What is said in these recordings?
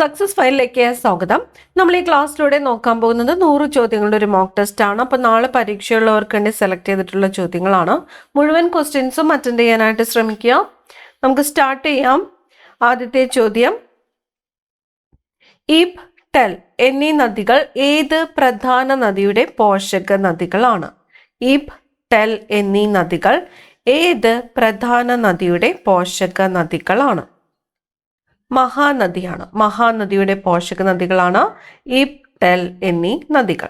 Success ഫയലിലേക്ക് സ്വാഗതം. നമ്മൾ ഈ ക്ലാസ്സിലൂടെ നോക്കാൻ പോകുന്നത് 100 ചോദ്യങ്ങളുടെ ഒരു മോക്ക് ടെസ്റ്റ് ആണ്. അപ്പോൾ നാളെ പരീക്ഷയുള്ളവർക്ക് വേണ്ടി സെലക്ട് ചെയ്തിട്ടുള്ള ചോദ്യങ്ങളാണ്. മുഴുവൻ ക്വസ്റ്റ്യൻസും അറ്റൻഡ് ചെയ്യാനായിട്ട് ശ്രമിക്കുക. നമുക്ക് സ്റ്റാർട്ട് ചെയ്യാം. ആദ്യത്തെ ചോദ്യം, ഈബ്, ടെൽ എന്നീ നദികൾ ഏത് പ്രധാന നദിയുടെ പോഷക നദികളാണ്? ഈബ്, ടെൽ എന്നീ നദികൾ ഏത് പ്രധാന നദിയുടെ പോഷക നദികളാണ്? മഹാനദിയാണ്. മഹാനദിയുടെ പോഷക നദികളാണ് ഈബ്, ടെൽ എന്നീ നദികൾ.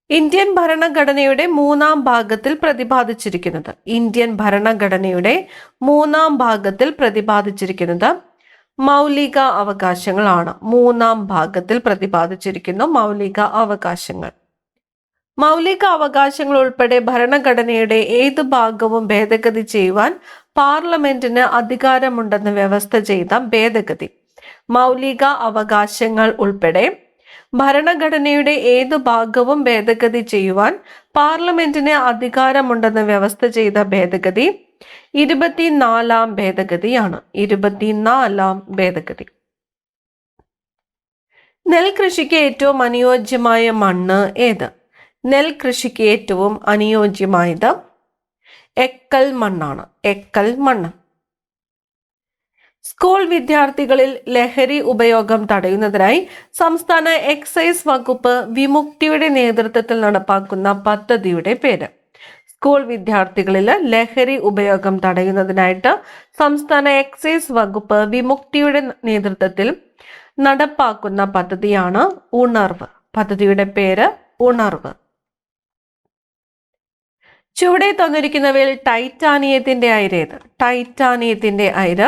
ഇന്ത്യൻ ഭരണഘടനയുടെ 3-ാം ഭാഗത്തിൽ പ്രതിപാദിച്ചിരിക്കുന്നത്. ഇന്ത്യൻ ഭരണഘടനയുടെ 3-ാം ഭാഗത്തിൽ പ്രതിപാദിച്ചിരിക്കുന്നത് മൗലിക അവകാശങ്ങളാണ്. 3-ാം ഭാഗത്തിൽ പ്രതിപാദിച്ചിരിക്കുന്നു മൗലിക അവകാശങ്ങൾ. മൗലിക അവകാശങ്ങൾ ഉൾപ്പെടെ ഭരണഘടനയുടെ ഏത് ഭാഗവും ഭേദഗതി ചെയ്യുവാൻ പാർലമെന്റിന് അധികാരമുണ്ടെന്ന് വ്യവസ്ഥ ചെയ്ത ഭേദഗതി. മൗലിക അവകാശങ്ങൾ ഉൾപ്പെടെ ഭരണഘടനയുടെ ഏത് ഭാഗവും ഭേദഗതി ചെയ്യുവാൻ പാർലമെന്റിന് അധികാരമുണ്ടെന്ന് വ്യവസ്ഥ ചെയ്ത ഭേദഗതി 24-ാം ഭേദഗതിയാണ്. 24-ാം ഭേദഗതി. നെൽകൃഷിക്ക് ഏറ്റവും അനുയോജ്യമായ മണ്ണ് ഏത്? നെൽകൃഷിക്ക് ഏറ്റവും അനുയോജ്യമായത് എക്കൽ മണ്ണാണ്. എക്കൽ മണ്ണ്. സ്കൂൾ വിദ്യാർത്ഥികളിൽ ലഹരി ഉപയോഗം തടയുന്നതിനായി സംസ്ഥാന എക്സൈസ് വകുപ്പ് വിമുക്തിയുടെ നേതൃത്വത്തിൽ നടപ്പാക്കുന്ന പദ്ധതിയുടെ പേര്. സ്കൂൾ വിദ്യാർത്ഥികളിൽ ലഹരി ഉപയോഗം തടയുന്നതിനായിട്ട് സംസ്ഥാന എക്സൈസ് വകുപ്പ് വിമുക്തിയുടെ നേതൃത്വത്തിൽ നടപ്പാക്കുന്ന പദ്ധതിയാണ് ഉണർവ്. പദ്ധതിയുടെ പേര് ഉണർവ്. ചുവടെ തന്നിരിക്കുന്നവയിൽ ടൈറ്റാനിയത്തിന്റെ അയിരേത്? ടൈറ്റാനിയത്തിന്റെ അയിര്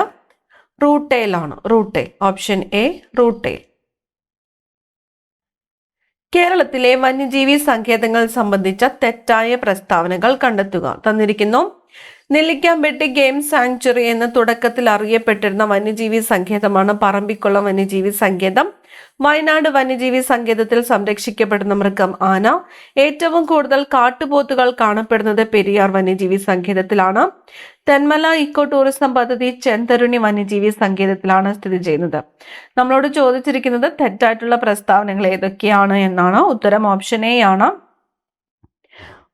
റൂട്ടേൽ ആണ്. റൂട്ടേൽ. Option A rutile. കേരളത്തിലെ വന്യജീവി സങ്കേതങ്ങൾ സംബന്ധിച്ച തെറ്റായ പ്രസ്താവനകൾ കണ്ടെത്തുക. തന്നിരിക്കുന്നു. നെല്ലിക്കാമ്പെട്ടി ഗെയിം സാങ്ച്വറി എന്ന തുടക്കത്തിൽ അറിയപ്പെട്ടിരുന്ന വന്യജീവി സങ്കേതമാണ് പറമ്പിക്കുളം വന്യജീവി സങ്കേതം. വയനാട് വന്യജീവി സങ്കേതത്തിൽ സംരക്ഷിക്കപ്പെടുന്ന മൃഗം ആന. ഏറ്റവും കൂടുതൽ കാട്ടുപോത്തുകൾ കാണപ്പെടുന്നത് പെരിയാർ വന്യജീവി സങ്കേതത്തിലാണ്. തെന്മല ഇക്കോ ടൂറിസം പദ്ധതി ചെന്തരുണി വന്യജീവി സങ്കേതത്തിലാണ് സ്ഥിതി ചെയ്യുന്നത്. നമ്മളോട് ചോദിച്ചിരിക്കുന്നത് തെറ്റായിട്ടുള്ള പ്രസ്താവനകൾ ഏതൊക്കെയാണ് എന്നാണ്. ഉത്തരം ഓപ്ഷൻ എ ആണ്.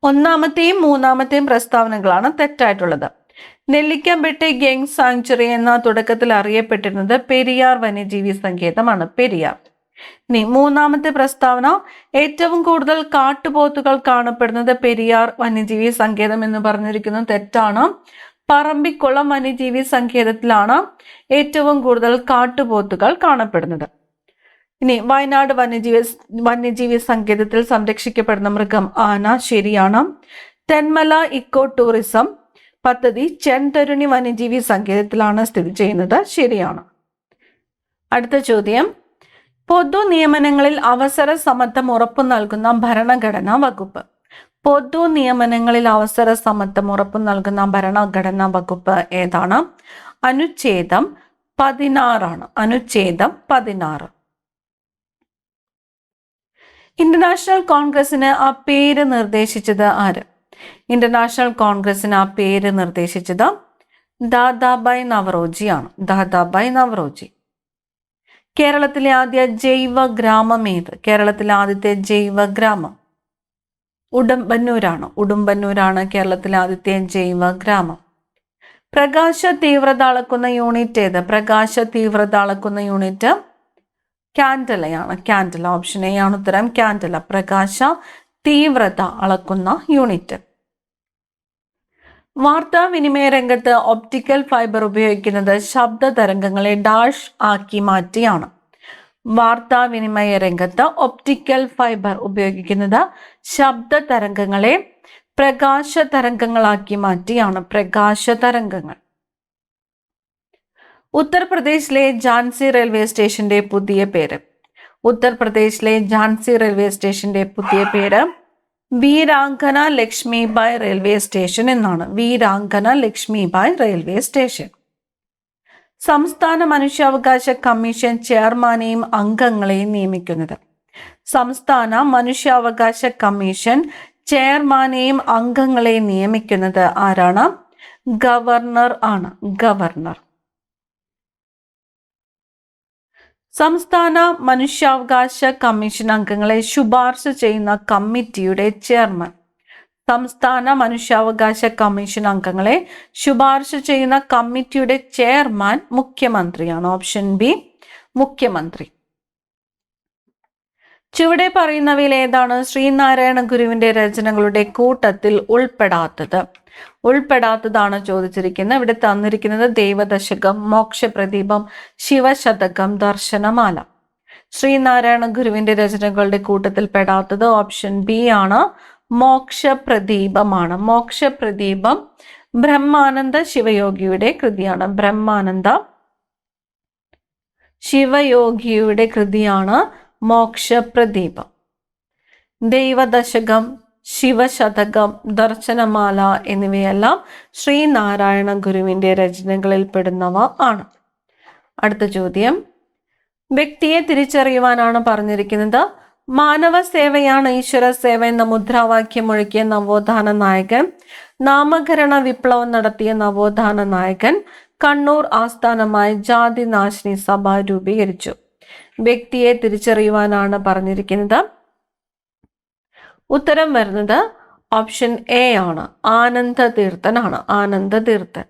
1-ാമത്തെയും 3-ാമത്തെയും പ്രസ്താവനകളാണ് തെറ്റായിട്ടുള്ളത്. നെല്ലിക്കാമ്പെട്ടി ഗെയിം സാങ്ച്വറി എന്ന തുടക്കത്തിൽ അറിയപ്പെട്ടിരുന്നത് പെരിയാർ വന്യജീവി സങ്കേതമാണ്. പെരിയാർ. ഇനി 3-ാമത്തെ പ്രസ്താവന, ഏറ്റവും കൂടുതൽ കാട്ടുപോത്തുകൾ കാണപ്പെടുന്നത് പെരിയാർ വന്യജീവി സങ്കേതം എന്ന് പറഞ്ഞിരിക്കുന്നത് തെറ്റാണ്. പറമ്പിക്കുളം വന്യജീവി സങ്കേതത്തിലാണ് ഏറ്റവും കൂടുതൽ കാട്ടുപോത്തുകൾ കാണപ്പെടുന്നത്. ഇനി വയനാട് വന്യജീവി സങ്കേതത്തിൽ സംരക്ഷിക്കപ്പെടുന്ന മൃഗം ആന. ശരിയാണ്. തെന്മല ഇക്കോ ടൂറിസം പദ്ധതി ചെന്തരുണി വന്യജീവി സങ്കേതത്തിലാണ് സ്ഥിതി ചെയ്യുന്നത്. ശരിയാണ്. അടുത്ത ചോദ്യം, പൊതു നിയമനങ്ങളിൽ അവസര സമത്വം ഉറപ്പു നൽകുന്ന ഭരണഘടനാ വകുപ്പ്. പൊതു നിയമനങ്ങളിൽ അവസര സമത്വം ഉറപ്പു നൽകുന്ന ഭരണഘടനാ വകുപ്പ് ഏതാണ്? അനുച്ഛേദം 16 ആണ്. അനുച്ഛേദം 16. ഇന്റർനാഷണൽ കോൺഗ്രസിന് ആ പേര് നിർദ്ദേശിച്ചത് ആര്? ഇന്റർനാഷണൽ കോൺഗ്രസിന് ആ പേര് നിർദ്ദേശിച്ചത് ദാദാബായ് നവറോജി ആണ്. ദാദാബായ് നവറോജി. കേരളത്തിലെ ആദ്യ ജൈവ ഗ്രാമം ഏത്? കേരളത്തിലെ ആദ്യത്തെ ജൈവ ഗ്രാമം ഉടുമ്പന്നൂരാണ്. ഉടുമ്പന്നൂരാണ് കേരളത്തിലെ ആദ്യത്തെ ജൈവ ഗ്രാമം. പ്രകാശ തീവ്രത അളക്കുന്ന യൂണിറ്റ് ഏത്? പ്രകാശ തീവ്രത അളക്കുന്ന യൂണിറ്റ് ക്യാൻഡലയാണ്. ക്യാൻഡല. ഓപ്ഷൻ എ ആണ് ഉത്തരം. ക്യാൻഡല. പ്രകാശ തീവ്രത അളക്കുന്ന യൂണിറ്റ്. വാർത്താവിനിമയ രംഗത്ത് ഒപ്റ്റിക്കൽ ഫൈബർ ഉപയോഗിക്കുന്നത് ശബ്ദ തരംഗങ്ങളെ ഡാഷ് ആക്കി മാറ്റിയാണ്. വാർത്താവിനിമയ രംഗത്ത് ഒപ്റ്റിക്കൽ ഫൈബർ ഉപയോഗിക്കുന്നത് ശബ്ദ തരംഗങ്ങളെ പ്രകാശ തരംഗങ്ങളാക്കി മാറ്റിയാണ്. പ്രകാശ തരംഗങ്ങൾ. ഉത്തർപ്രദേശിലെ ഝാൻസി റെയിൽവേ സ്റ്റേഷന്റെ പുതിയ പേര്. ഉത്തർപ്രദേശിലെ ഝാൻസി റെയിൽവേ സ്റ്റേഷന്റെ പുതിയ പേര് വീരാങ്കന ലക്ഷ്മിബായ് റെയിൽവേ സ്റ്റേഷൻ എന്നാണ്. Veerangana Lakshmibai railway station. സംസ്ഥാന മനുഷ്യാവകാശ കമ്മീഷൻ ചെയർമാനെയും അംഗങ്ങളെയും നിയമിക്കുന്നത്. സംസ്ഥാന മനുഷ്യാവകാശ കമ്മീഷൻ ചെയർമാനെയും അംഗങ്ങളെയും നിയമിക്കുന്നത് ആരാണ്? ഗവർണർ ആണ്. ഗവർണർ. സംസ്ഥാന മനുഷ്യാവകാശ കമ്മീഷൻ അംഗങ്ങളെ ശുപാർശ ചെയ്യുന്ന കമ്മിറ്റിയുടെ ചെയർമാൻ. സംസ്ഥാന മനുഷ്യാവകാശ കമ്മീഷൻ അംഗങ്ങളെ ശുപാർശ ചെയ്യുന്ന കമ്മിറ്റിയുടെ ചെയർമാൻ മുഖ്യമന്ത്രിയാണ്. ഓപ്ഷൻ ബി മുഖ്യമന്ത്രി. ചുവടെ പറയുന്നവയിൽ ഏതാണ് ശ്രീനാരായണ ഗുരുവിന്റെ രചനകളുടെ കൂട്ടത്തിൽ ഉൾപ്പെടാത്തതാണ് ചോദിച്ചിരിക്കുന്നത്. ഇവിടെ തന്നിരിക്കുന്നത് ദൈവദശകം, മോക്ഷപ്രദീപം, ശിവശതകം, ദർശനമാല. ശ്രീനാരായണ ഗുരുവിന്റെ രചനകളുടെ കൂട്ടത്തിൽ പെടാത്തത് ഓപ്ഷൻ ബി ആണ്, മോക്ഷപ്രദീപമാണ്. മോക്ഷപ്രദീപം ബ്രഹ്മാനന്ദ ശിവയോഗിയുടെ കൃതിയാണ്. ബ്രഹ്മാനന്ദ ശിവയോഗിയുടെ കൃതിയാണ് മോക്ഷപ്രദീപം. ദൈവദശകം, ശിവശതകം, ദർശനമാല എന്നിവയെല്ലാം ശ്രീനാരായണ ഗുരുവിന്റെ രചനകളിൽ പെടുന്നവ ആണ്. അടുത്ത ചോദ്യം, വ്യക്തിയെ തിരിച്ചറിയുവാനാണ് പറഞ്ഞിരിക്കുന്നത്. മാനവ സേവയാണ് ഈശ്വര സേവ എന്ന മുദ്രാവാക്യം മുഴക്കിയ നവോത്ഥാന നായകൻ, നാമകരണ വിപ്ലവം നടത്തിയ നവോത്ഥാന നായകൻ, കണ്ണൂർ ആസ്ഥാനമായി ജാതി നാശിനി സഭ രൂപീകരിച്ചു. വ്യക്തിയെ തിരിച്ചറിയുവാനാണ് പറഞ്ഞിരിക്കുന്നത്. ഉത്തരം വരുന്നത് ഓപ്ഷൻ എ ആണ്, ആനന്ദതീർത്ഥനാണ്. ആനന്ദതീർത്ഥൻ.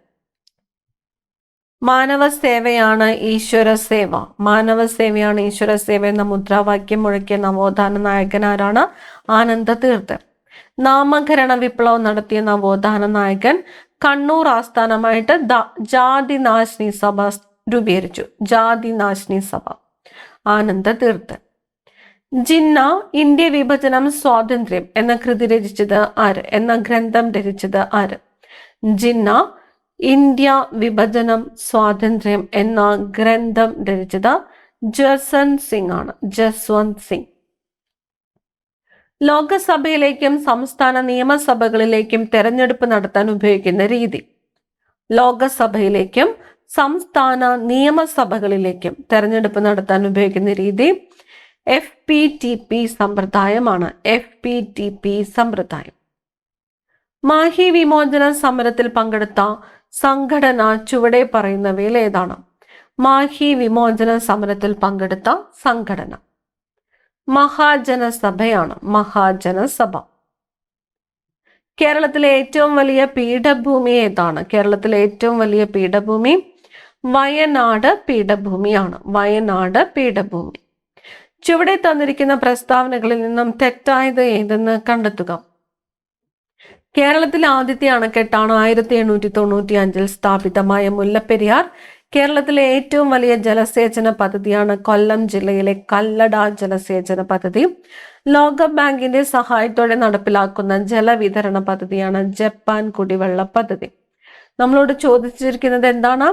മാനവ സേവയാണ് ഈശ്വര സേവ. മാനവ സേവയാണ് ഈശ്വര സേവ എന്ന മുദ്രാവാക്യം മുഴക്കിയ നവോത്ഥാന നായകൻ ആരാണ്? ആനന്ദതീർത്ഥൻ. നാമകരണ വിപ്ലവം നടത്തിയ നവോത്ഥാന നായകൻ, കണ്ണൂർ ആസ്ഥാനമായിട്ട് ജാതി നാശിനി സഭ രൂപീകരിച്ചു. ജാതി നാശിനി സഭ, ആനന്ദതീർത്ഥൻ. ജിന്ന ഇന്ത്യ വിഭജനം സ്വാതന്ത്ര്യം എന്ന കൃതി രചിച്ചത് ആര്? എന്ന ഗ്രന്ഥം രചിച്ചത് ആര്? ജിന്ന ഇന്ത്യ വിഭജനം സ്വാതന്ത്ര്യം എന്ന ഗ്രന്ഥം രചിച്ചത് ജസ്വന്ത് സിംഗ് ആണ്. ജസ്വന്ത് സിംഗ്. ലോകസഭയിലേക്കും സംസ്ഥാന നിയമസഭകളിലേക്കും തെരഞ്ഞെടുപ്പ് നടത്താൻ ഉപയോഗിക്കുന്ന രീതി. ലോകസഭയിലേക്കും സംസ്ഥാന നിയമസഭകളിലേക്കും തെരഞ്ഞെടുപ്പ് നടത്താൻ ഉപയോഗിക്കുന്ന രീതി FPTP സമ്പ്രദായമാണ്. FPTP സമ്പ്രദായം. മാഹി വിമോചന സമരത്തിൽ പങ്കെടുത്ത സംഘടന ചുവടെ പറയുന്നവയിൽ ഏതാണ്? മാഹി വിമോചന സമരത്തിൽ പങ്കെടുത്ത സംഘടന മഹാജനസഭയാണ്. മഹാജനസഭ. കേരളത്തിലെ ഏറ്റവും വലിയ പീഠഭൂമി ഏതാണ്? കേരളത്തിലെ ഏറ്റവും വലിയ പീഠഭൂമി വയനാട് പീഠഭൂമിയാണ്. വയനാട് പീഠഭൂമി. ചുവടെ തന്നിരിക്കുന്ന പ്രസ്താവനകളിൽ നിന്നും തെറ്റായത് ഏതെന്ന് കണ്ടെത്തുക. കേരളത്തിലെ ആദ്യത്തെ അണക്കെട്ടാണ് 1895 സ്ഥാപിതമായ മുല്ലപ്പെരിയാർ. കേരളത്തിലെ ഏറ്റവും വലിയ ജലസേചന പദ്ധതിയാണ് കൊല്ലം ജില്ലയിലെ കല്ലട ജലസേചന പദ്ധതി. ലോക ബാങ്കിന്റെ സഹായത്തോടെ നടപ്പിലാക്കുന്ന ജലവിതരണ പദ്ധതിയാണ് ജപ്പാൻ കുടിവെള്ള പദ്ധതി. നമ്മളോട് ചോദിച്ചിരിക്കുന്നത് എന്താണ്?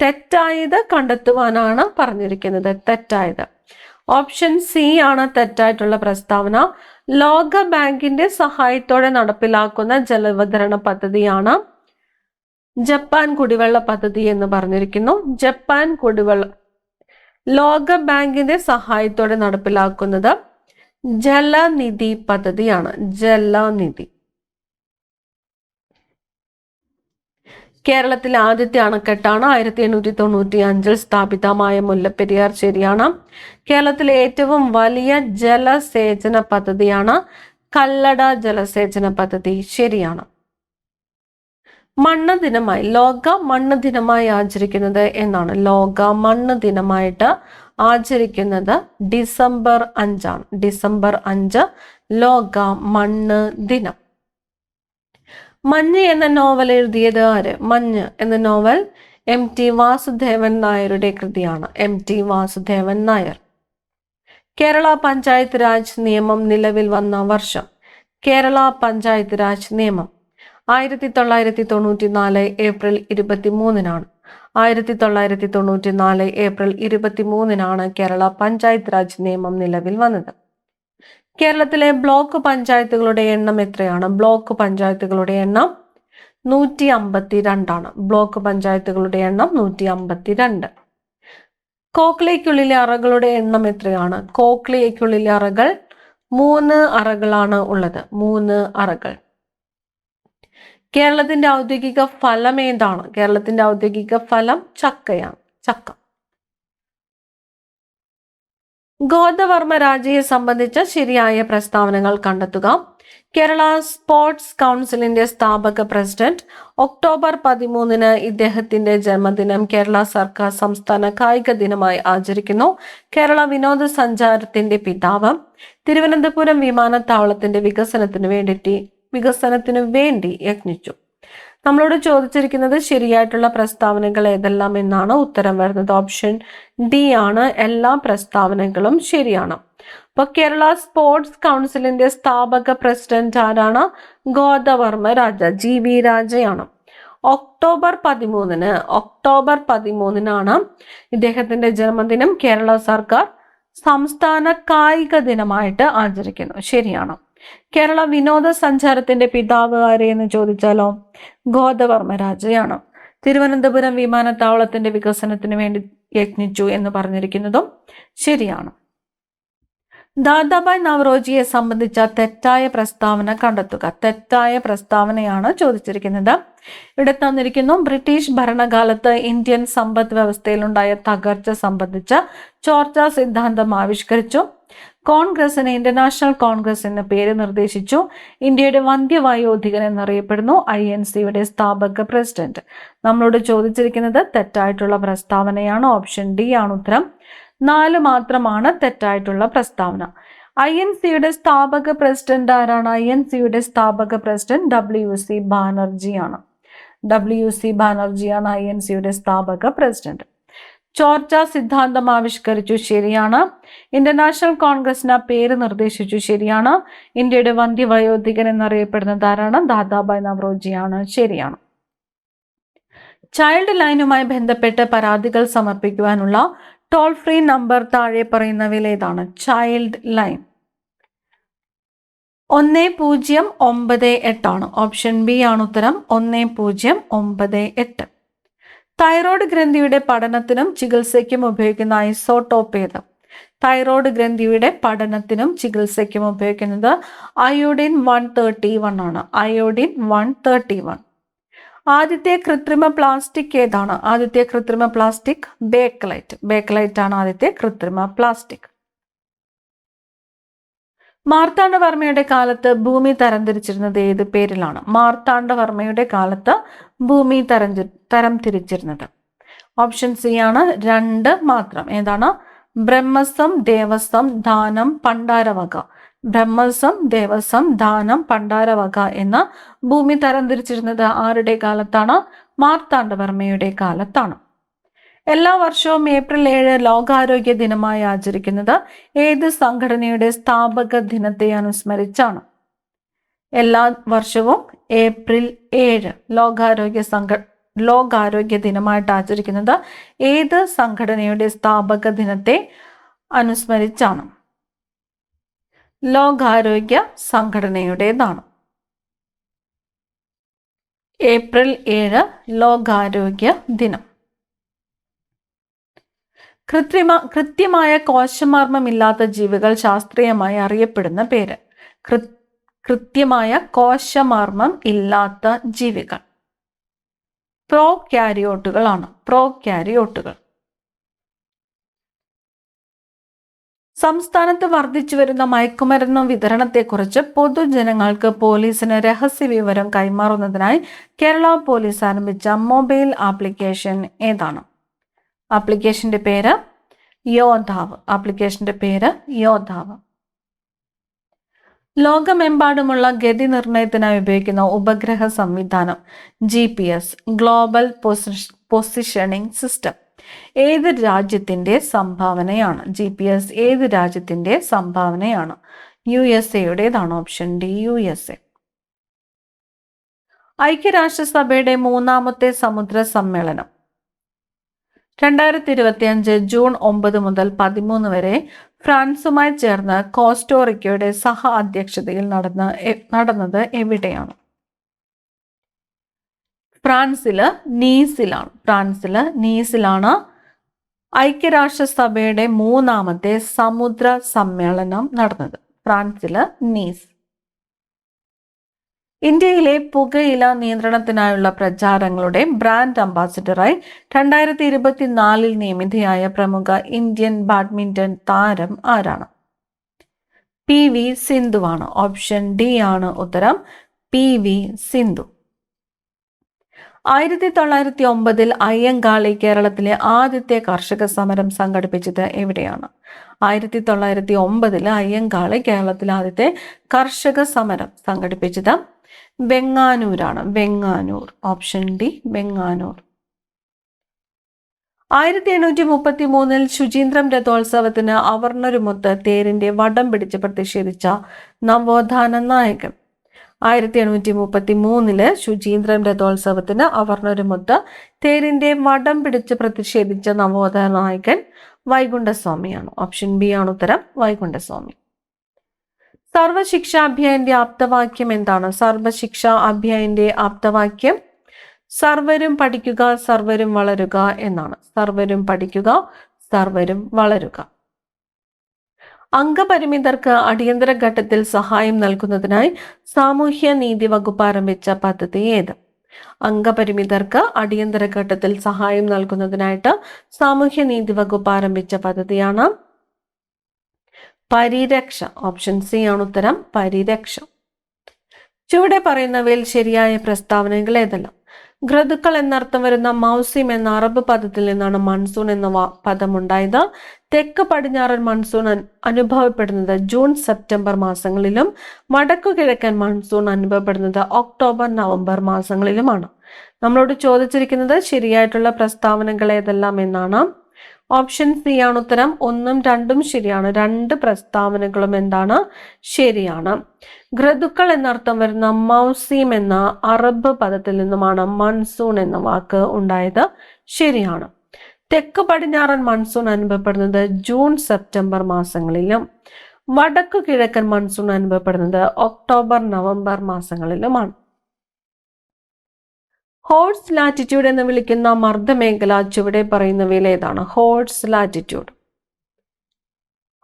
തെറ്റായത് കണ്ടെത്തുവാനാണ് പറഞ്ഞിരിക്കുന്നത്. തെറ്റായത് ഓപ്ഷൻ സി ആണ് തെറ്റായിട്ടുള്ള പ്രസ്താവന. ലോക ബാങ്കിന്റെ സഹായത്തോടെ നടപ്പിലാക്കുന്ന ജലവിതരണ പദ്ധതിയാണ് ജപ്പാൻ കുടിവെള്ള പദ്ധതി എന്ന് പറഞ്ഞിരിക്കുന്നു. ജപ്പാൻ കുടിവെള്ള ലോക ബാങ്കിന്റെ സഹായത്തോടെ നടപ്പിലാക്കുന്നത് ജലനിധി പദ്ധതിയാണ്. ജലനിധി. കേരളത്തിലെ ആദ്യത്തെ അണക്കെട്ടാണ് 1895 സ്ഥാപിതമായ മുല്ലപ്പെരിയാർ. ശരിയാണ്. കേരളത്തിലെ ഏറ്റവും വലിയ ജലസേചന പദ്ധതിയാണ് കല്ലട ജലസേചന പദ്ധതി. ശരിയാണ്. മണ്ണ് ദിനമായി, ലോക മണ്ണ് ദിനമായി ആചരിക്കുന്നത് എന്നാണ്? ലോക മണ്ണ് ദിനമായിട്ട് ആചരിക്കുന്നത് ഡിസംബർ 5 ആണ്. ഡിസംബർ 5 ലോക മണ്ണ് ദിനം. മഞ്ഞ് എന്ന നോവൽ എഴുതിയത് ആര്? മഞ്ഞ് എന്ന നോവൽ MT വാസുദേവൻ നായരുടെ കൃതിയാണ്. MT വാസുദേവൻ നായർ. കേരള പഞ്ചായത്ത് രാജ് നിയമം നിലവിൽ വന്ന വർഷം. കേരള പഞ്ചായത്ത് രാജ് നിയമം 1994 ഏപ്രിൽ 23-നാണ്. 1994 ഏപ്രിൽ 23-നാണ് കേരള പഞ്ചായത്ത് രാജ് നിയമം നിലവിൽ വന്നത്. കേരളത്തിലെ ബ്ലോക്ക് പഞ്ചായത്തുകളുടെ എണ്ണം എത്രയാണ്? ബ്ലോക്ക് പഞ്ചായത്തുകളുടെ എണ്ണം 152 ആണ്. ബ്ലോക്ക് പഞ്ചായത്തുകളുടെ എണ്ണം 152. കോക്ലിയയ്ക്കുള്ളിലെ അറകളുടെ എണ്ണം എത്രയാണ്? കോക്ലിയയ്ക്കുള്ളിലെ അറകൾ 3 അറകളാണ് ഉള്ളത്. 3 അറകൾ. കേരളത്തിന്റെ ഔദ്യോഗിക ഫലം ഏതാണ്? കേരളത്തിന്റെ ഔദ്യോഗിക ഫലം ചക്കയാണ്. ചക്ക. ഗോദവർമ്മ രാജയെ സംബന്ധിച്ച ശരിയായ പ്രസ്താവനകൾ കണ്ടെത്തുക. കേരള സ്പോർട്സ് കൗൺസിലിന്റെ സ്ഥാപക പ്രസിഡന്റ്. ഒക്ടോബർ 13 ഇദ്ദേഹത്തിന്റെ ജന്മദിനം കേരള സർക്കാർ സംസ്ഥാന കായിക ദിനമായി ആചരിക്കുന്നു. കേരള വിനോദസഞ്ചാരത്തിന്റെ പിതാവ്. തിരുവനന്തപുരം വിമാനത്താവളത്തിന്റെ വികസനത്തിനു വേണ്ടി യത്നിച്ചു. നമ്മളോട് ചോദിച്ചിരിക്കുന്നത് ശരിയായിട്ടുള്ള പ്രസ്താവനകൾ ഏതെല്ലാം എന്നാണ്. ഉത്തരം വരുന്നത് ഓപ്ഷൻ ഡി ആണ്. എല്ലാ പ്രസ്താവനകളും ശരിയാണ്. അപ്പൊ കേരള സ്പോർട്സ് കൗൺസിലിന്റെ സ്ഥാപക പ്രസിഡന്റ് ആരാണ്? ഗോദവർമ്മ രാജ, GV രാജയാണ്. ഒക്ടോബർ 13 ഇദ്ദേഹത്തിന്റെ ജന്മദിനം കേരള സർക്കാർ സംസ്ഥാന കായിക ദിനമായിട്ട് ആചരിക്കുന്നു. ശരിയാണ്. കേരള വിനോദസഞ്ചാരത്തിന്റെ പിതാവ് ആര് എന്ന് ചോദിച്ചാലോ? ഗോദവർമ്മ രാജയാണ്. തിരുവനന്തപുരം വിമാനത്താവളത്തിന്റെ വികസനത്തിന് വേണ്ടി യത്നിച്ചു എന്ന് പറഞ്ഞിരിക്കുന്നതും ശരിയാണ്. ദാദാഭായ് നവറോജിയെ സംബന്ധിച്ച തെറ്റായ പ്രസ്താവന കണ്ടെത്തുക. തെറ്റായ പ്രസ്താവനയാണ് ചോദിച്ചിരിക്കുന്നത്. ഇവിടെ തന്നിരിക്കുന്നു. ബ്രിട്ടീഷ് ഭരണകാലത്ത് ഇന്ത്യൻ സമ്പദ് വ്യവസ്ഥയിലുണ്ടായ തകർച്ച സംബന്ധിച്ച ചോർച്ചാ സിദ്ധാന്തം ആവിഷ്കരിച്ചു. കോൺഗ്രസിന് ഇന്റർനാഷണൽ കോൺഗ്രസ് എന്ന പേര് നിർദ്ദേശിച്ചു. ഇന്ത്യയുടെ വന്ധ്യവയോധികൻ എന്നറിയപ്പെടുന്നു. INC-യുടെ സ്ഥാപക പ്രസിഡന്റ്. നമ്മളോട് ചോദിച്ചിരിക്കുന്നത് തെറ്റായിട്ടുള്ള പ്രസ്താവനയാണ്. ഓപ്ഷൻ ഡി ആണ് ഉത്തരം. 4 മാത്രമാണ് തെറ്റായിട്ടുള്ള പ്രസ്താവന. INC-യുടെ സ്ഥാപക പ്രസിഡന്റ് ആരാണ്? INC-യുടെ സ്ഥാപക പ്രസിഡന്റ് WC ബാനർജിയാണ്. WC ബാനർജിയാണ് INC-യുടെ സ്ഥാപക പ്രസിഡന്റ്. ചോർച്ചാ സിദ്ധാന്തം ആവിഷ്കരിച്ചു. ശരിയാണ്. ഇന്റർനാഷണൽ കോൺഗ്രസിന് പേര് നിർദ്ദേശിച്ചു. ശരിയാണ്. ഇന്ത്യയുടെ വന്ധ്യവയോധികൻ എന്നറിയപ്പെടുന്നത് ആരാണ്? ദാദാഭായ് നവറോജിയാണ്. ശരിയാണ്. ചൈൽഡ് ലൈനുമായി ബന്ധപ്പെട്ട് പരാതികൾ സമർപ്പിക്കുവാനുള്ള ടോൾ ഫ്രീ നമ്പർ താഴെ പറയുന്നവയിൽ ഏതാണ്? ചൈൽഡ് ലൈൻ 1098 ആണ്. ഓപ്ഷൻ ബി ആണ് ഉത്തരം. 1098. തൈറോയ്ഡ് ഗ്രന്ഥിയുടെ പഠനത്തിനും ചികിത്സയ്ക്കും ഉപയോഗിക്കുന്ന ഐസോട്ടോപ്പ് ഏത്? തൈറോയ്ഡ് ഗ്രന്ഥിയുടെ പഠനത്തിനും ചികിത്സയ്ക്കും ഉപയോഗിക്കുന്നത് അയോഡിൻ 131 ആണ്. അയോഡിൻ 131. ആദ്യത്തെ കൃത്രിമ പ്ലാസ്റ്റിക് ഏതാണ്? ആദ്യത്തെ കൃത്രിമ പ്ലാസ്റ്റിക് ബേക്കലൈറ്റ് ആണ് ആദ്യത്തെ കൃത്രിമ പ്ലാസ്റ്റിക്. മാർത്താണ്ഡവർമ്മയുടെ കാലത്ത് ഭൂമി തരംതിരിച്ചിരുന്നത് ഏത് പേരിലാണ്? മാർത്താണ്ഡവർമ്മയുടെ കാലത്ത് ഭൂമി തരംതിരിച്ചിരുന്നത് ഓപ്ഷൻ സി ആണ്. 2 മാത്രം. ഏതാണ്? ബ്രഹ്മസം, ദേവസം, ദാനം, പണ്ടാരവക. ബ്രഹ്മസം, ദേവസം, ദാനം, പണ്ടാരവക എന്ന ഭൂമി തരംതിരിച്ചിരുന്നത് ആരുടെ കാലത്താണ്? മാർത്താണ്ഡവർമ്മയുടെ കാലത്താണ്. എല്ലാ വർഷവും ഏപ്രിൽ 7 ലോകാരോഗ്യ ദിനമായി ആചരിക്കുന്നത് ഏത് സംഘടനയുടെ സ്ഥാപക ദിനത്തെ അനുസ്മരിച്ചാണ്? എല്ലാ വർഷവും ഏപ്രിൽ 7 ലോകാരോഗ്യ ദിനമായിട്ട് ആചരിക്കുന്നത് ഏത് സംഘടനയുടെ സ്ഥാപക ദിനത്തെ അനുസ്മരിച്ചാണ്? ലോകാരോഗ്യ സംഘടനയുടേതാണ്. ഏപ്രിൽ 7 ലോകാരോഗ്യ ദിനം. കൃത്യമായ കോശമർമ്മമില്ലാത്ത ജീവികൾ ശാസ്ത്രീയമായി അറിയപ്പെടുന്ന പേര്. കൃത്യമായ കോശമർമ്മം ഇല്ലാത്ത ജീവികൾ പ്രോക്യാരിയോട്ടുകളാണ്. പ്രോക്യാരിയോട്ടുകൾ. സംസ്ഥാനത്ത് വർദ്ധിച്ചു വരുന്ന മയക്കുമരുന്ന് വിതരണത്തെക്കുറിച്ച് പൊതുജനങ്ങൾക്ക് പോലീസിന് രഹസ്യ വിവരം കൈമാറുന്നതിനായി കേരള പോലീസ് ആരംഭിച്ച മൊബൈൽ ആപ്ലിക്കേഷൻ ഏതാണ്? ആപ്ലിക്കേഷന്റെ പേര് യോദ്ധാവ്. ലോകമെമ്പാടുമുള്ള ഗതി നിർണയത്തിനായി ഉപയോഗിക്കുന്ന ഉപഗ്രഹ സംവിധാനം GPS, ഗ്ലോബൽ പൊസിഷനിങ് സിസ്റ്റം, ഏത് രാജ്യത്തിന്റെ സംഭാവനയാണ്? GPS ഏത് രാജ്യത്തിന്റെ സംഭാവനയാണ്? USA-യുടേതാണ്. Option D USA. ഐക്യരാഷ്ട്രസഭയുടെ 3ാമത്തെ സമുദ്ര സമ്മേളനം 2025 ജൂൺ 9 മുതൽ 13 വരെ ഫ്രാൻസുമായി ചേർന്ന് കോസ്റ്റോറിക്കയുടെ സഹ അധ്യക്ഷതയിൽ നടന്നത് എവിടെയാണ്? ഫ്രാൻസില് നീസിലാണ് ഐക്യരാഷ്ട്രസഭയുടെ 3ാമത്തെ സമുദ്ര സമ്മേളനം നടന്നത്. ഫ്രാൻസില് നീസ്. ഇന്ത്യയിലെ പുകയില നിയന്ത്രണത്തിനായുള്ള പ്രചാരങ്ങളുടെ ബ്രാൻഡ് അംബാസിഡറായി 2024 നിയമിതയായ പ്രമുഖ ഇന്ത്യൻ ബാഡ്മിന്റൺ താരം ആരാണ്? PV സിന്ധുവാണ്. ഓപ്ഷൻ ഡി ആണ് ഉത്തരം. PV സിന്ധു. 1909 അയ്യങ്കാളി കേരളത്തിലെ ആദ്യത്തെ കർഷക സമരം സംഘടിപ്പിച്ചത് എവിടെയാണ്? 1909 അയ്യങ്കാളി കേരളത്തിലെ ആദ്യത്തെ കർഷക സമരം സംഘടിപ്പിച്ചത് വെങ്ങാനൂരാണ്. വെങ്ങാനൂർ. Option D Venganoor. 1833 ശുചീന്ദ്രം രഥോത്സവത്തിന് അവർണരുമൊത്ത് തേരിന്റെ വടം പിടിച്ച് പ്രതിഷേധിച്ച നവോത്ഥാന നായകൻ. 1833 ശുചീന്ദ്രം രഥോത്സവത്തിന് അവർണരുമൊത്ത് തേരിന്റെ വടം പിടിച്ച് പ്രതിഷേധിച്ച നവോത്ഥാന നായകൻ വൈകുണ്ഠസ്വാമിയാണ്. ഓപ്ഷൻ ബി ആണ് ഉത്തരം. വൈകുണ്ഠസ്വാമി. സർവശിക്ഷ അഭിയാന്റെ ആപ്തവാക്യം എന്താണ്? സർവശിക്ഷ അഭിയാന്റെ ആപ്തവാക്യം സർവരും പഠിക്കുക, സർവരും വളരുക എന്നാണ്. സർവരും പഠിക്കുക, സർവരും വളരുക. അംഗപരിമിതർക്ക് അടിയന്തര ഘട്ടത്തിൽ സഹായം നൽകുന്നതിനായി സാമൂഹ്യ നീതി വകുപ്പ് ആരംഭിച്ച പദ്ധതി ഏത്? അംഗപരിമിതർക്ക് അടിയന്തര ഘട്ടത്തിൽ സഹായം നൽകുന്നതിനായിട്ട് സാമൂഹ്യ നീതി വകുപ്പ് ആരംഭിച്ച പദ്ധതിയാണ് പരിരക്ഷ. ഓപ്ഷൻ സി ആണ് ഉത്തരം. പരിരക്ഷ. ചുവടെ പറയുന്നവയിൽ ശരിയായ പ്രസ്താവനകൾ ഏതെല്ലാം? ഘൃതുക്കൾ എന്നർത്ഥം വരുന്ന മൗസിം എന്ന അറബ് പദത്തിൽ നിന്നാണ് മൺസൂൺ എന്ന പദമുണ്ടായത്. തെക്ക് പടിഞ്ഞാറൻ മൺസൂൺ അനുഭവപ്പെടുന്നത് ജൂൺ സെപ്റ്റംബർ മാസങ്ങളിലും വടക്കു കിഴക്കൻ മൺസൂൺ അനുഭവപ്പെടുന്നത് ഒക്ടോബർ നവംബർ മാസങ്ങളിലുമാണ്. നമ്മളോട് ചോദിച്ചിരിക്കുന്നത് ശരിയായിട്ടുള്ള പ്രസ്താവനകൾ ഏതെല്ലാം എന്നാണ്. ഓപ്ഷൻ സി ആണ് ഉത്തരം. 1ഉം 2ഉം ശരിയാണ്. 2 പ്രസ്താവനകളും എന്താണ്? ശരിയാണ്. ഘൃതുക്കൾ എന്നർത്ഥം വരുന്ന മൗസീം എന്ന അറബ് പദത്തിൽ നിന്നുമാണ് മൺസൂൺ എന്ന വാക്ക് ഉണ്ടായത്. ശരിയാണ്. തെക്ക് പടിഞ്ഞാറൻ മൺസൂൺ അനുഭവപ്പെടുന്നത് ജൂൺ സെപ്റ്റംബർ മാസങ്ങളിലും വടക്കു കിഴക്കൻ മൺസൂൺ അനുഭവപ്പെടുന്നത് ഒക്ടോബർ നവംബർ മാസങ്ങളിലുമാണ്. ഹോഴ്സ് ലാറ്റിറ്റ്യൂഡ് എന്ന് വിളിക്കുന്ന മർദ്ദമേഖല ചുവടെ പറയുന്നവയിൽ ഏതാണ്? Horse latitude.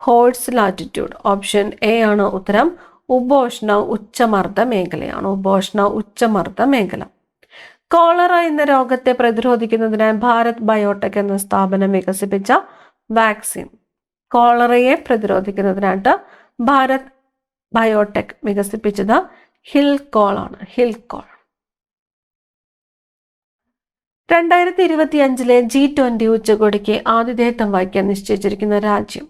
Horse latitude. Option A ആണ് ഉത്തരം. ഉപോഷ്ണ ഉച്ചമർദ്ദ മേഖലയാണ്. ഉപോഷ്ണ ഉച്ചമർദ്ദ മേഖല. കോളറ എന്ന രോഗത്തെ പ്രതിരോധിക്കുന്നതിനായി ഭാരത് ബയോടെക് എന്ന സ്ഥാപനം വികസിപ്പിച്ച വാക്സിൻ. കോളറയെ പ്രതിരോധിക്കുന്നതിനായിട്ട് ഭാരത് ബയോടെക് വികസിപ്പിച്ചത് ഹിൽകോൾ ആണ്. ഹിൽകോൾ. 2025 G20 ഉച്ചകോടിക്ക് ആതിഥേയത്വം വഹിക്കാൻ നിശ്ചയിച്ചിരിക്കുന്ന രാജ്യം.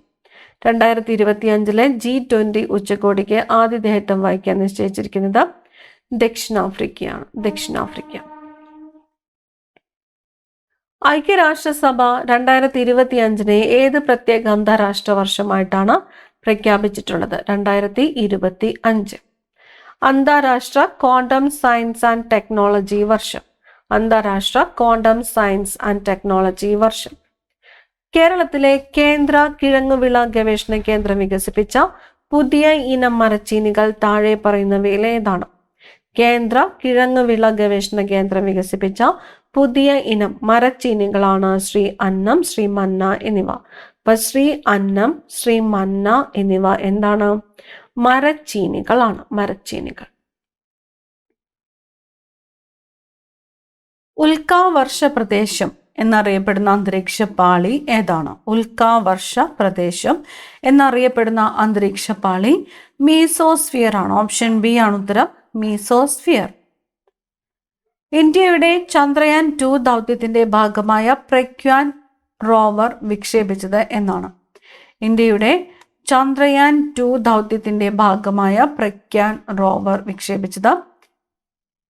2025 G20 ഉച്ചകോടിക്ക് ആതിഥേയത്വം വഹിക്കാൻ നിശ്ചയിച്ചിരിക്കുന്നത് ദക്ഷിണാഫ്രിക്കയാണ്. ദക്ഷിണാഫ്രിക്ക. ഐക്യരാഷ്ട്രസഭ 2025 ഏത് പ്രത്യേക അന്താരാഷ്ട്ര വർഷമായിട്ടാണ് പ്രഖ്യാപിച്ചിട്ടുള്ളത്? 2025 അന്താരാഷ്ട്ര ക്വാണ്ടം സയൻസ് ആൻഡ് ടെക്നോളജി വർഷം. അന്താരാഷ്ട്ര ക്വാണ്ടം സയൻസ് ആൻഡ് ടെക്നോളജി വർഷം. കേരളത്തിലെ കേന്ദ്ര കിഴങ്ങുവിള ഗവേഷണ കേന്ദ്രം വികസിപ്പിച്ച പുതിയ ഇനം മരച്ചീനികൾ താഴെ പറയുന്നവയിൽ ഏതാണ്? കേന്ദ്ര കിഴങ്ങുവിള ഗവേഷണ കേന്ദ്രം വികസിപ്പിച്ച പുതിയ ഇനം മരച്ചീനികളാണ് ശ്രീ അന്നം, ശ്രീ മന്ന എന്നിവ. അപ്പൊ ശ്രീ അന്നം, ശ്രീ മന്ന എന്നിവ എന്താണ്? മരച്ചീനികളാണ്. മരച്ചീനികൾ. ഉൽക്കാവർഷ പ്രദേശം എന്നറിയപ്പെടുന്ന അന്തരീക്ഷ പാളി ഏതാണ്? ഉൽക്കാവർഷ പ്രദേശം എന്നറിയപ്പെടുന്ന അന്തരീക്ഷ പാളി മീസോസ്ഫിയർ ആണ്. ഓപ്ഷൻ ബി ആണ് ഉത്തരം. മീസോസ്ഫിയർ. ഇന്ത്യയുടെ ചന്ദ്രയാൻ 2 ദൗത്യത്തിന്റെ ഭാഗമായ പ്രഗ്യാൻ റോവർ വിക്ഷേപിച്ചത് എന്നാണ്? ഇന്ത്യയുടെ ചന്ദ്രയാൻ 2 ദൗത്യത്തിന്റെ ഭാഗമായ പ്രഗ്യാൻ റോവർ വിക്ഷേപിച്ചത്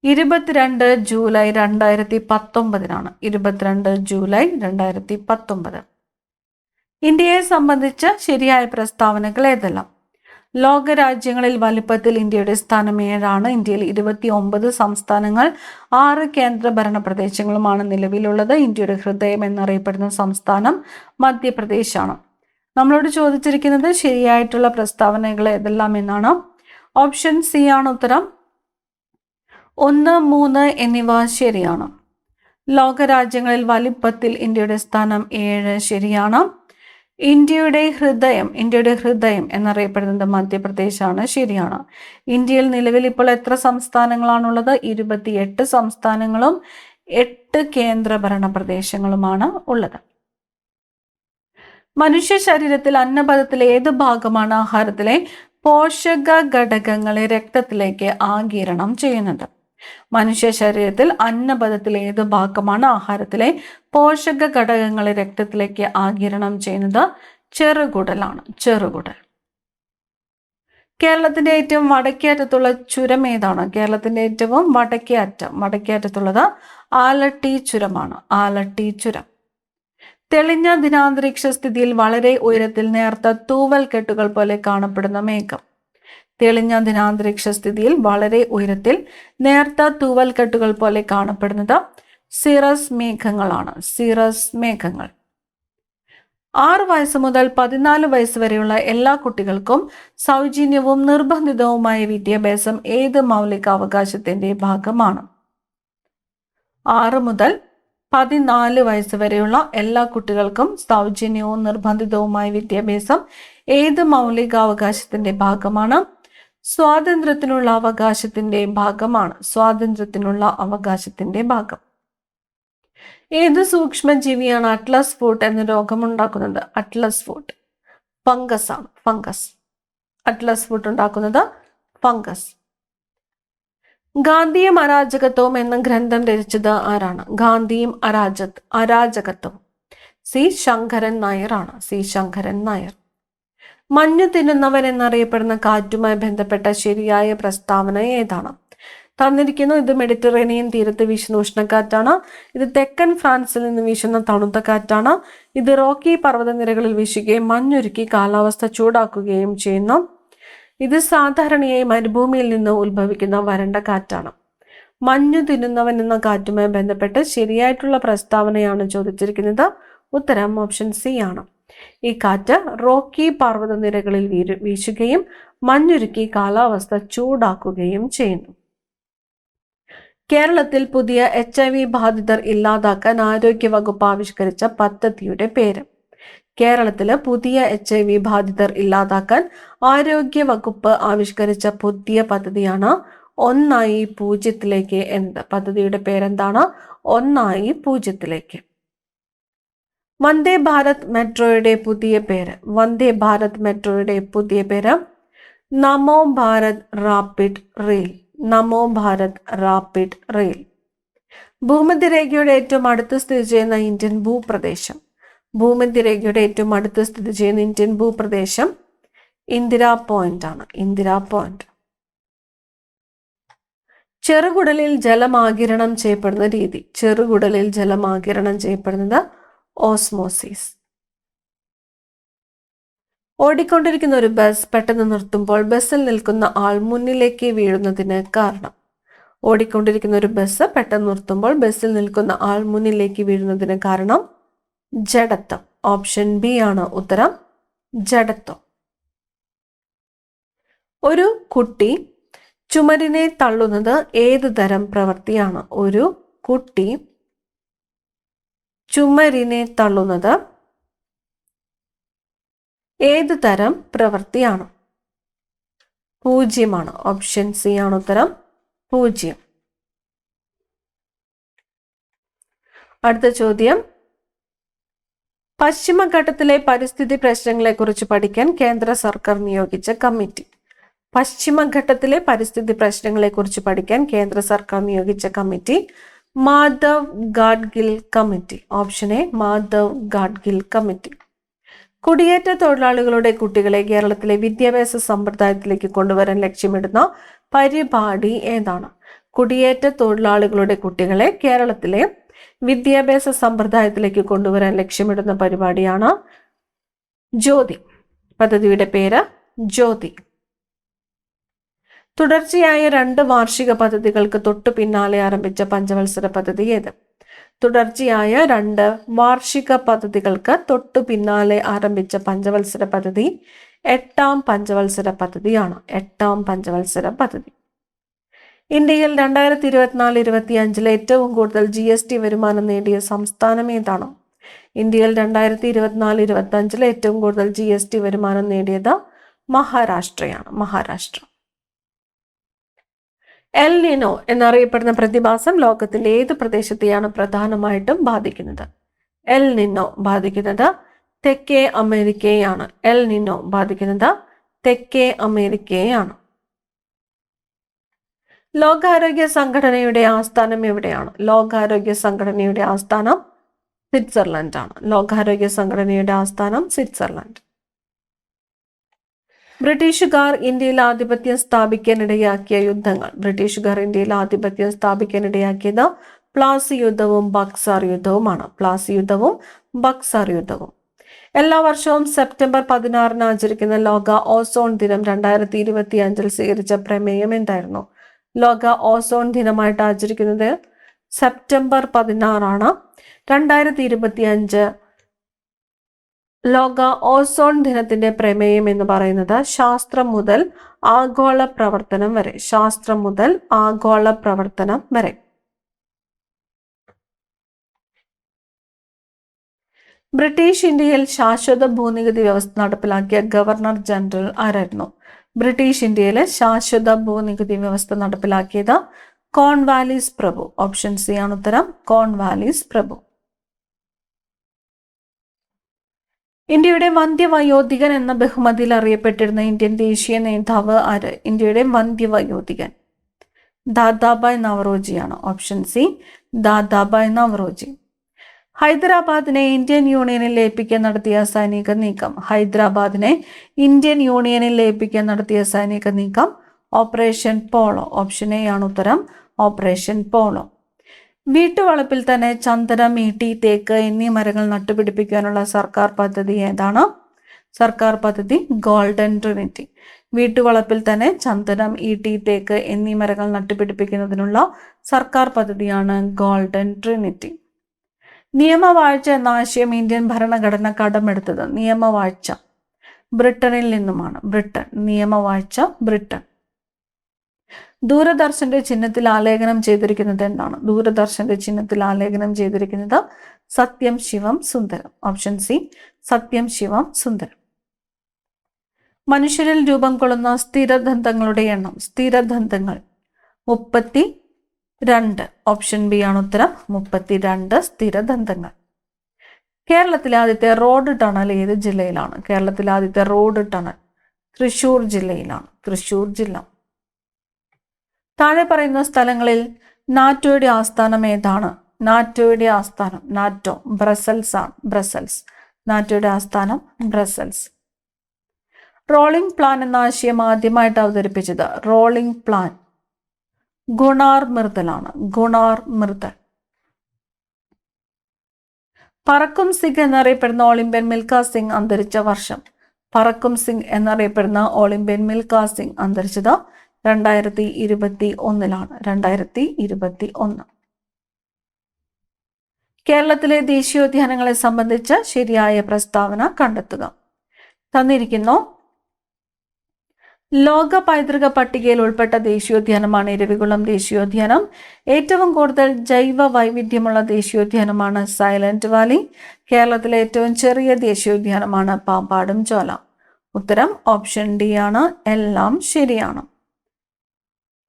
22 ജൂലൈ 2019 22 ജൂലൈ 2019. ഇന്ത്യയെ സംബന്ധിച്ച് ശരിയായ പ്രസ്താവനകൾ ഏതെല്ലാം? ലോകരാജ്യങ്ങളിൽ വലിപ്പത്തിൽ ഇന്ത്യയുടെ സ്ഥാനം 7ആണ്. ഇന്ത്യയിൽ 29 സംസ്ഥാനങ്ങൾ 6 കേന്ദ്രഭരണ പ്രദേശങ്ങളുമാണ് നിലവിലുള്ളത്. ഇന്ത്യയുടെ ഹൃദയം എന്നറിയപ്പെടുന്ന സംസ്ഥാനം മധ്യപ്രദേശാണ്. നമ്മളോട് ചോദിച്ചിരിക്കുന്നത് ശരിയായിട്ടുള്ള പ്രസ്താവനകൾ ഏതെല്ലാം എന്നാണ്. ഓപ്ഷൻ സി ആണ് ഉത്തരം. 1, 3 എന്നിവ ശരിയാണ്. ലോകരാജ്യങ്ങളിൽ വലിപ്പത്തിൽ ഇന്ത്യയുടെ സ്ഥാനം 7 ശരിയാണ്. ഇന്ത്യയുടെ ഹൃദയം എന്നറിയപ്പെടുന്നത് മധ്യപ്രദേശാണ്. ശരിയാണ്. ഇന്ത്യയിൽ നിലവിൽ ഇപ്പോൾ എത്ര സംസ്ഥാനങ്ങളാണുള്ളത്? 28 സംസ്ഥാനങ്ങളും 8 കേന്ദ്രഭരണ പ്രദേശങ്ങളുമാണ് ഉള്ളത്. മനുഷ്യ ശരീരത്തിൽ അന്നപഥത്തിലെ ഏത് ഭാഗമാണ് ആഹാരത്തിലെ പോഷക ഘടകങ്ങളെ രക്തത്തിലേക്ക് ആഗിരണം ചെയ്യുന്നത്? മനുഷ്യ ശരീരത്തിൽ അന്നപഥത്തിലെ ഏത് ഭാഗമാണ് ആഹാരത്തിലെ പോഷക ഘടകങ്ങളെ രക്തത്തിലേക്ക് ആഗിരണം ചെയ്യുന്നത്? ചെറുകുടലാണ്. ചെറുകുടൽ. കേരളത്തിന്റെ ഏറ്റവും വടക്കേ അറ്റത്തുള്ള ചുരം ഏതാണ്? കേരളത്തിന്റെ ഏറ്റവും വടക്കേ അറ്റത്തുള്ളത് ആലട്ടി ചുരമാണ്. ആലട്ടി ചുരം. തെളിഞ്ഞ ദിനാന്തരീക്ഷ സ്ഥിതിയിൽ വളരെ ഉയരത്തിൽ നേർത്ത തൂവൽ കെട്ടുകൾ പോലെ കാണപ്പെടുന്ന മേഘം. തെളിഞ്ഞ ദിനാന്തരീക്ഷ സ്ഥിതിയിൽ വളരെ ഉയരത്തിൽ നേർത്ത തൂവൽ കെട്ടുകൾ പോലെ കാണപ്പെടുന്നത് സിറസ് മേഘങ്ങളാണ്. സിറസ് മേഘങ്ങൾ. 6 വയസ്സ് മുതൽ 14 വയസ്സ് വരെയുള്ള എല്ലാ കുട്ടികൾക്കും സൗജന്യവും നിർബന്ധിതവുമായ വിദ്യാഭ്യാസം ഏത് മൗലികാവകാശത്തിന്റെ ഭാഗമാണ്? 6 മുതൽ 14 വയസ്സ് വരെയുള്ള എല്ലാ കുട്ടികൾക്കും സൗജന്യവും നിർബന്ധിതവുമായ വിദ്യാഭ്യാസം ഏത് മൗലികാവകാശത്തിന്റെ ഭാഗമാണ്? സ്വാതന്ത്ര്യത്തിനുള്ള അവകാശത്തിന്റെ ഭാഗമാണ്. സ്വാതന്ത്ര്യത്തിനുള്ള അവകാശത്തിന്റെ ഭാഗം. ഏത് സൂക്ഷ്മജീവിയാണ് അറ്റ്ലസ് ഫുട്ട് എന്ന രോഗമുണ്ടാക്കുന്നത്? അറ്റ്ലസ് ഫുട്ട് ഫംഗസ് ആണ്. ഫംഗസ്. അറ്റ്ലസ് ഫുട്ട് ഉണ്ടാക്കുന്നത് ഫംഗസ്. ഗാന്ധിയും അരാജകത്വവും എന്ന ഗ്രന്ഥം രചിച്ചത് ആരാണ്? ഗാന്ധിയും അരാജകത്വം സി ശങ്കരൻ നായർ ആണ്. സി ശങ്കരൻ നായർ. മഞ്ഞു തിന്നുന്നവൻ എന്നറിയപ്പെടുന്ന കാറ്റുമായി ബന്ധപ്പെട്ട ശരിയായ പ്രസ്താവന ഏതാണ്? തന്നിരിക്കുന്നു. ഇത് മെഡിറ്ററേനിയൻ തീരത്ത് വീശുന്ന ഉഷ്ണക്കാറ്റാണ്. ഇത് തെക്കൻ ഫ്രാൻസിൽ നിന്ന് വീശുന്ന തണുത്ത കാറ്റാണ്. ഇത് റോക്കി പർവ്വതനിരകളിൽ വീശുകയും മഞ്ഞുരുക്കി കാലാവസ്ഥ ചൂടാക്കുകയും ചെയ്യുന്നു. ഇത് സാധാരണയായി മരുഭൂമിയിൽ നിന്ന് ഉത്ഭവിക്കുന്ന വരണ്ട കാറ്റാണ്. മഞ്ഞു തിന്നുന്നവൻ എന്ന കാറ്റുമായി ബന്ധപ്പെട്ട് ശരിയായിട്ടുള്ള പ്രസ്താവനയാണ് ചോദിച്ചിരിക്കുന്നത്. ഉത്തരം ഓപ്ഷൻ സി ആണ്. ഈ കാറ്റ് റോക്കി പർവ്വതനിരകളിൽ വീശുകയും മഞ്ഞുരുക്കി കാലാവസ്ഥ ചൂടാക്കുകയും ചെയ്യുന്നു. കേരളത്തിൽ പുതിയ HIV ബാധിതർ ഇല്ലാതാക്കാൻ ആരോഗ്യവകുപ്പ് ആവിഷ്കരിച്ച പദ്ധതിയുടെ പേര്? കേരളത്തില് പുതിയ HIV ബാധിതർ ഇല്ലാതാക്കാൻ ആരോഗ്യവകുപ്പ് ആവിഷ്കരിച്ച പുതിയ പദ്ധതിയാണ് 1-0 എന്നത്. പദ്ധതിയുടെ പേരെന്താണ്? 1-0. വന്ദേ ഭാരത് മെട്രോയുടെ പുതിയ പേര്? വന്ദേ ഭാരത് മെട്രോയുടെ പുതിയ പേര് നമോ ഭാരത് റാപ്പിഡ് റെയിൽ. നമോ ഭാരത് റാപ്പിഡ് റെയിൽ. ഭൂമധ്യരേഖയുടെ ഏറ്റവും അടുത്ത് സ്ഥിതി ചെയ്യുന്ന ഇന്ത്യൻ ഭൂപ്രദേശം? ഭൂമധ്യരേഖയുടെ ഏറ്റവും അടുത്ത് സ്ഥിതി ചെയ്യുന്ന ഇന്ത്യൻ ഭൂപ്രദേശം ഇന്ദിരാ പോയിന്റ് ആണ്. ഇന്ദിരാ പോയിന്റ്. ചെറുകുടലിൽ ജലമാകിരണം ചെയ്യപ്പെടുന്ന രീതി? ചെറുകുടലിൽ ജലമാകിരണം ചെയ്യപ്പെടുന്നത് ഓസ്മോസിസ്. ഓടിക്കൊണ്ടിരിക്കുന്ന ഒരു ബസ് പെട്ടെന്ന് നിർത്തുമ്പോൾ ബസ്സിൽ നിൽക്കുന്ന ആൾ മുന്നിലേക്ക് വീഴുന്നതിന് കാരണം? ഓടിക്കൊണ്ടിരിക്കുന്ന ഒരു ബസ് പെട്ടെന്ന് നിർത്തുമ്പോൾ ബസ്സിൽ നിൽക്കുന്ന ആൾ മുന്നിലേക്ക് വീഴുന്നതിന് കാരണം ജഡത്വം. ഓപ്ഷൻ ബി ആണ് ഉത്തരം. ജഡത്വം. ഒരു കുട്ടി ചുമരിനെ തള്ളുന്നത് ഏത് തരം പ്രവൃത്തിയാണ്? ഒരു കുട്ടി ചുമരിനെ തള്ളുന്നത് ഏത് തരം പ്രവൃത്തിയാണ്? 0 ഓപ്ഷൻ സി ആണ് ഉത്തരം. 0. അടുത്ത ചോദ്യം. പശ്ചിമഘട്ടത്തിലെ പരിസ്ഥിതി പ്രശ്നങ്ങളെക്കുറിച്ച് പഠിക്കാൻ കേന്ദ്ര സർക്കാർ നിയോഗിച്ച കമ്മിറ്റി? പശ്ചിമഘട്ടത്തിലെ പരിസ്ഥിതി പ്രശ്നങ്ങളെക്കുറിച്ച് പഠിക്കാൻ കേന്ദ്ര സർക്കാർ നിയോഗിച്ച committee Madhav Gadgil committee. Option A Madhav Gadgil committee. കുടിയേറ്റ തൊഴിലാളികളുടെ കുട്ടികളെ കേരളത്തിലെ വിദ്യാഭ്യാസ സമ്പ്രദായത്തിലേക്ക് കൊണ്ടുവരാൻ ലക്ഷ്യമിടുന്ന പരിപാടി ഏതാണ്? കുടിയേറ്റ തൊഴിലാളികളുടെ കുട്ടികളെ കേരളത്തിലെ വിദ്യാഭ്യാസ സമ്പ്രദായത്തിലേക്ക് കൊണ്ടുവരാൻ ലക്ഷ്യമിടുന്ന പരിപാടിയാണ് ജ്യോതി. പദ്ധതിയുടെ പേര് ജ്യോതി. തുടർച്ചയായ 2 വാർഷിക പദ്ധതികൾക്ക് തൊട്ടു പിന്നാലെ ആരംഭിച്ച പഞ്ചവത്സര പദ്ധതി ഏത്? തുടർച്ചയായ 2 വാർഷിക പദ്ധതികൾക്ക് തൊട്ടു പിന്നാലെ ആരംഭിച്ച പഞ്ചവത്സര പദ്ധതി 8ാം പഞ്ചവത്സര പദ്ധതിയാണ്. 8ാം പഞ്ചവത്സര പദ്ധതി. ഇന്ത്യയിൽ 2024-25 ഏറ്റവും കൂടുതൽ GST വരുമാനം നേടിയ സംസ്ഥാനം ഏതാണ്? ഇന്ത്യയിൽ 2024-25 ഏറ്റവും കൂടുതൽ GST വരുമാനം നേടിയത് മഹാരാഷ്ട്രയാണ്. മഹാരാഷ്ട്ര. എൽ നിനോ എന്നറിയപ്പെടുന്ന പ്രതിഭാസം ലോകത്തിന്റെ ഏത് പ്രദേശത്തെയാണ് പ്രധാനമായിട്ടും ബാധിക്കുന്നത്? എൽ നിനോ ബാധിക്കുന്നത് തെക്കേ അമേരിക്കയെയാണ്. എൽ നിനോ ബാധിക്കുന്നത് തെക്കേ അമേരിക്കയെയാണ്. ലോകാരോഗ്യ സംഘടനയുടെ ആസ്ഥാനം എവിടെയാണ്? ലോകാരോഗ്യ സംഘടനയുടെ ആസ്ഥാനം സ്വിറ്റ്സർലൻഡ് ആണ്. ലോകാരോഗ്യ സംഘടനയുടെ ആസ്ഥാനം സ്വിറ്റ്സർലൻഡ്. ബ്രിട്ടീഷുകാർ ഇന്ത്യയിൽ ആധിപത്യം സ്ഥാപിക്കാനിടയാക്കിയ യുദ്ധങ്ങൾ. ബ്രിട്ടീഷുകാർ ഇന്ത്യയിൽ ആധിപത്യം സ്ഥാപിക്കാനിടയാക്കിയത് പ്ലാസി യുദ്ധവും ബക്സാർ യുദ്ധവുമാണ്. പ്ലാസി യുദ്ധവും ബക്സാർ യുദ്ധവും. എല്ലാ വർഷവും സെപ്റ്റംബർ 16 ആചരിക്കുന്ന ലോക ഓസോൺ ദിനം 2025 സ്വീകരിച്ച പ്രമേയം എന്തായിരുന്നു? ലോക ഓസോൺ ദിനമായിട്ട് ആചരിക്കുന്നത് സെപ്റ്റംബർ 16 2025 ലോക ഓസോൺ ദിനത്തിന്റെ പ്രമേയം എന്ന് പറയുന്നത് ശാസ്ത്രം മുതൽ ആഗോള പ്രവർത്തനം വരെ. ശാസ്ത്രം മുതൽ ആഗോള പ്രവർത്തനം വരെ. ബ്രിട്ടീഷ് ഇന്ത്യയിൽ ശാശ്വത ഭൂനികുതി വ്യവസ്ഥ നടപ്പിലാക്കിയ ഗവർണർ ജനറൽ ആരായിരുന്നു? ബ്രിട്ടീഷ് ഇന്ത്യയിലെ ശാശ്വത ഭൂനികുതി വ്യവസ്ഥ നടപ്പിലാക്കിയത് കോൺവാലിസ് പ്രഭു. ഓപ്ഷൻ സി ആണ് ഉത്തരം. കോൺവാലിസ് പ്രഭു. ഇന്ത്യയുടെ വന്ധ്യവയോധികൻ എന്ന ബഹുമതിയിൽ അറിയപ്പെട്ടിരുന്ന ഇന്ത്യൻ ദേശീയ നേതാവ് ആര്? ഇന്ത്യയുടെ വന്ധ്യവയോധികൻ ദാദാബായ് നവറോജിയാണ്. Option C Dadabhai Naoroji. ഹൈദരാബാദിനെ ഇന്ത്യൻ യൂണിയനിൽ ലയിപ്പിക്കാൻ നടത്തിയ സൈനിക നീക്കം. ഹൈദരാബാദിനെ ഇന്ത്യൻ യൂണിയനിൽ ലയിപ്പിക്കാൻ നടത്തിയ സൈനിക നീക്കം ഓപ്പറേഷൻ പോളോ. ഓപ്ഷൻ എ ആണ് ഉത്തരം. Operation Polo. വീട്ടുവളപ്പിൽ തന്നെ ചന്ദനം, ഈട്ടി, തേക്ക് എന്നീ മരങ്ങൾ നട്ടുപിടിപ്പിക്കാനുള്ള സർക്കാർ പദ്ധതി ഏതാണ്? സർക്കാർ പദ്ധതി ഗോൾഡൻ ട്രിനിറ്റി. വീട്ടുവളപ്പിൽ തന്നെ ചന്ദനം, ഈട്ടി, തേക്ക് എന്നീ മരങ്ങൾ നട്ടുപിടിപ്പിക്കുന്നതിനുള്ള സർക്കാർ പദ്ധതിയാണ് ഗോൾഡൻ ട്രിനിറ്റി. നിയമവാഴ്ച എന്ന ആശയം ഇന്ത്യൻ ഭരണഘടന കടമെടുത്തത്. നിയമവാഴ്ച ബ്രിട്ടനിൽ നിന്നുമാണ്. ബ്രിട്ടൻ. നിയമവാഴ്ച ബ്രിട്ടൻ. ദൂരദർശന്റെ ചിഹ്നത്തിൽ ആലേഖനം ചെയ്തിരിക്കുന്നത് എന്താണ്? ദൂരദർശന്റെ ചിഹ്നത്തിൽ ആലേഖനം ചെയ്തിരിക്കുന്നത് സത്യം ശിവം സുന്ദരം. ഓപ്ഷൻ സി സത്യം ശിവം സുന്ദരം. മനുഷ്യരിൽ രൂപം കൊള്ളുന്ന സ്ഥിരദന്തങ്ങളുടെ എണ്ണം. സ്ഥിരദന്തങ്ങൾ 32. ഓപ്ഷൻ ബി ആണ് ഉത്തരം. 32 സ്ഥിരദന്തങ്ങൾ. കേരളത്തിലെ ആദ്യത്തെ റോഡ് ടണൽ ഏത് ജില്ലയിലാണ്? കേരളത്തിലെ ആദ്യത്തെ റോഡ് ടണൽ തൃശൂർ ജില്ലയിലാണ്. തൃശൂർ ജില്ല. താഴെ പറയുന്ന സ്ഥലങ്ങളിൽ നാറ്റോയുടെ ആസ്ഥാനം ഏതാണ്? നാറ്റോയുടെ ആസ്ഥാനം നാറ്റോ ബ്രസൽസ് ആണ്. ബ്രസൽസ്. നാറ്റോയുടെ ആസ്ഥാനം ബ്രസൽസ്. റോളിംഗ് പ്ലാൻ എന്ന ആശയം ആദ്യമായിട്ട് അവതരിപ്പിച്ചത്. റോളിംഗ് പ്ലാൻ ഗുണാർ മിർദലാണ്. Gunnar Myrdal. പറക്കും സിംഗ് എന്നറിയപ്പെടുന്ന ഒളിമ്പ്യൻ മിൽഖ സിംഗ് അന്തരിച്ച വർഷം. പറക്കും സിംഗ് എന്നറിയപ്പെടുന്ന ഒളിമ്പ്യൻ മിൽഖ സിംഗ് അന്തരിച്ചത് 2021. 2021. കേരളത്തിലെ ദേശീയോദ്യാനങ്ങളെ സംബന്ധിച്ച് ശരിയായ പ്രസ്താവന കണ്ടെത്തുക. തന്നിരിക്കുന്നു. ലോക പൈതൃക പട്ടികയിൽ ഉൾപ്പെട്ട ദേശീയോദ്യാനമാണ് ഇരവികുളം ദേശീയോദ്യാനം. ഏറ്റവും കൂടുതൽ ജൈവ വൈവിധ്യമുള്ള ദേശീയോദ്യാനമാണ് സൈലന്റ് വാലി. കേരളത്തിലെ ഏറ്റവും ചെറിയ ദേശീയോദ്യാനമാണ് പാമ്പാടും ചോല. ഉത്തരം ഓപ്ഷൻ ഡി ആണ്. എല്ലാം ശരിയാണ്.